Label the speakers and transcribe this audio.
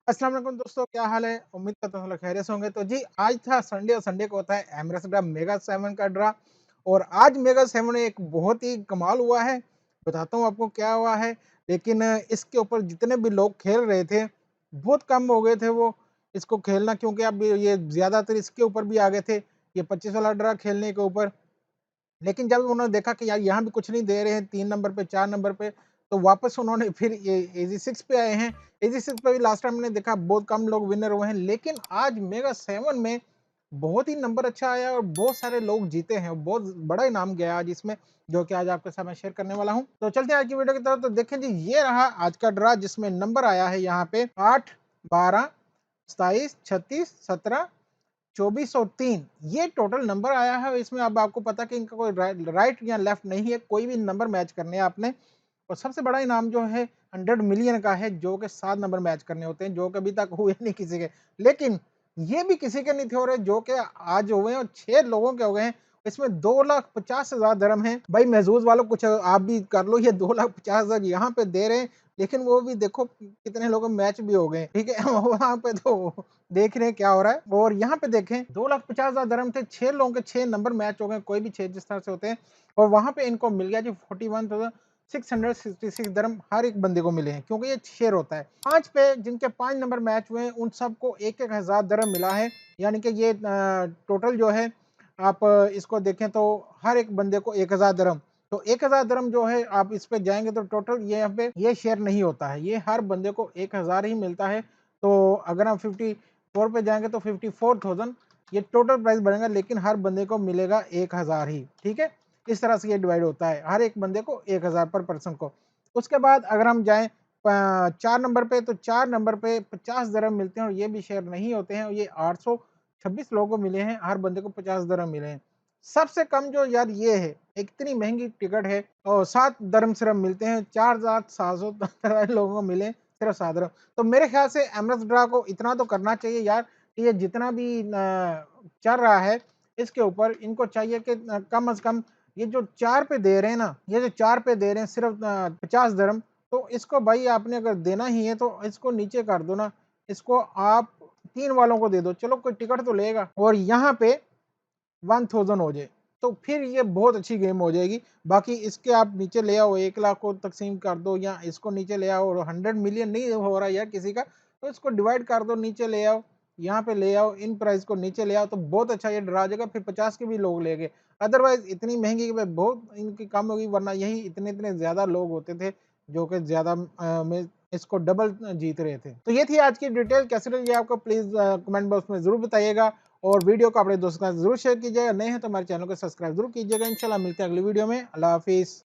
Speaker 1: अस्सलाम वालेकुम दोस्तों, क्या हाल है? उम्मीद करता हूँ सब लोग खैरियत से होंगे। तो जी आज था संडे और संडे को होता है एमरेट्स ड्रा मेगा 7 का ड्रा। और आज मेगा 7 में एक बहुत ही कमाल हुआ है। बताता हूँ आपको क्या हुआ है। लेकिन इसके ऊपर जितने भी लोग खेल रहे थे, बहुत कम हो गए थे वो इसको खेलना, क्योंकि अब ये ज़्यादातर इसके ऊपर भी आ गए थे, ये 25 वाला ड्रा खेलने के ऊपर। लेकिन जब उन्होंने देखा कि यार यहाँ भी कुछ नहीं दे रहे हैं 3 नंबर पे, 4 नंबर पे, तो वापस उन्होंने फिर ये ईज़ी 6 पे आए हैं। ईज़ी 6 पे भी लास्ट टाइम मैंने देखा बहुत कम लोग विनर हुए हैं, लेकिन आज मेगा 7 में बहुत ही नंबर अच्छा आया और बहुत सारे लोग जीते हैं। बहुत बड़ा इनाम गया आज इसमें, जो कि आज आपके साथ मैं शेयर करने वाला हूँ। तो चलते हैं आज की वीडियो की तरफ। तो देखें जी, ये रहा आज का ड्रा जिसमें नंबर आया है यहाँ पे 8, 12, 27, 36, 17, 24 और 3 ये टोटल नंबर आया है। इसमें अब आपको पता कि इनका कोई राइट या लेफ्ट नहीं है, कोई भी नंबर मैच करने हैं आपने। और सबसे बड़ा इनाम जो है 100 मिलियन का है, जो कि 7 नंबर मैच करने होते हैं, जो कि अभी तक हुए नहीं किसी के। लेकिन ये भी किसी के नहीं थे हो रहे, जो कि आज हुए हैं और 6 लोगों के हो गए हैं। इसमें 2,50,000 दरम है। भाई महजूज वालों, कुछ आप भी कर लो, ये 2,50,000 यहाँ पे दे रहे हैं, लेकिन वो भी देखो कितने लोगों मैच भी हो गए, ठीक है। वहां पे तो देख रहे हैं क्या हो रहा है। और यहाँ पे देखें 2,50,000 दरम थे, 6 लोगों के 6 नंबर मैच हो गए, कोई भी 6 जिस तरह से होते हैं। और वहां पे इनको मिल गया जी 41,666 दरम हर एक बंदे को मिले हैं, क्योंकि ये शेयर होता है। 5 पे जिनके 5 नंबर मैच हुए हैं उन सबको 1,000 दरम मिला है। यानी कि ये टोटल जो है, आप इसको देखें तो हर एक बंदे को 1,000 दरम। तो 1,000 दरम जो है, आप इस पे जाएंगे तो टोटल ये यहाँ पे ये शेयर नहीं होता है, ये हर बंदे को 1,000 ही मिलता है। तो अगर हम 54 पे जाएंगे तो 54,000 ये टोटल प्राइस बनेगा, लेकिन हर बंदे को मिलेगा 1,000 ही, ठीक है। इस तरह से ये डिवाइड होता है, हर एक बंदे को 1,000 पर पर्सन को। उसके बाद अगर हम जाएं 4 नंबर पे, तो 4 नंबर पे 50 दरम मिलते हैं, और ये भी शेयर नहीं होते हैं। ये 826 लोगों को मिले हैं, हर बंदे को 50 दरम मिले हैं। सबसे कम जो यार ये है, इतनी महंगी टिकट है और 7 दरम सिर्फ मिलते हैं, 4,700 लोगों को मिले सिर्फ 7 दरम। तो मेरे ख्याल से एमएस ड्रा को इतना तो करना चाहिए यार, कि ये जितना भी चल रहा है इसके ऊपर, इनको चाहिए कि कम से कम ये जो 4 पे दे रहे हैं ना, ये जो 4 पे दे रहे हैं सिर्फ 50 दरम, तो इसको भाई आपने अगर देना ही है तो इसको नीचे कर दो ना। इसको आप 3 वालों को दे दो, चलो कोई टिकट तो लेगा। और यहाँ पे 1000 हो जाए, तो फिर ये बहुत अच्छी गेम हो जाएगी। बाकी इसके आप नीचे ले आओ, 1 लाख को तकसीम कर दो, या इसको नीचे ले आओ। और 100 मिलियन नहीं हो रहा यार किसी का, तो इसको डिवाइड कर दो, नीचे ले आओ, यहाँ पे ले आओ, इन प्राइस को नीचे ले आओ, तो बहुत अच्छा ये डरा जाएगा। फिर 50 के भी लोग लेंगे। अदरवाइज इतनी महंगी की बहुत इनकी कम होगी, वरना यही इतने इतने ज्यादा लोग होते थे जो कि ज्यादा में इसको डबल जीत रहे थे। तो ये थी आज की डिटेल। कैसे लगी आपको प्लीज कमेंट बॉक्स में जरूर बताइएगा। और वीडियो को अपने दोस्तों के साथ जरूर शेयर कीजिएगा। नए हैं तो हमारे चैनल को सब्सक्राइब जरूर कीजिएगा। इंशाल्लाह मिलते हैं अगली वीडियो में। अल्लाह हाफिज।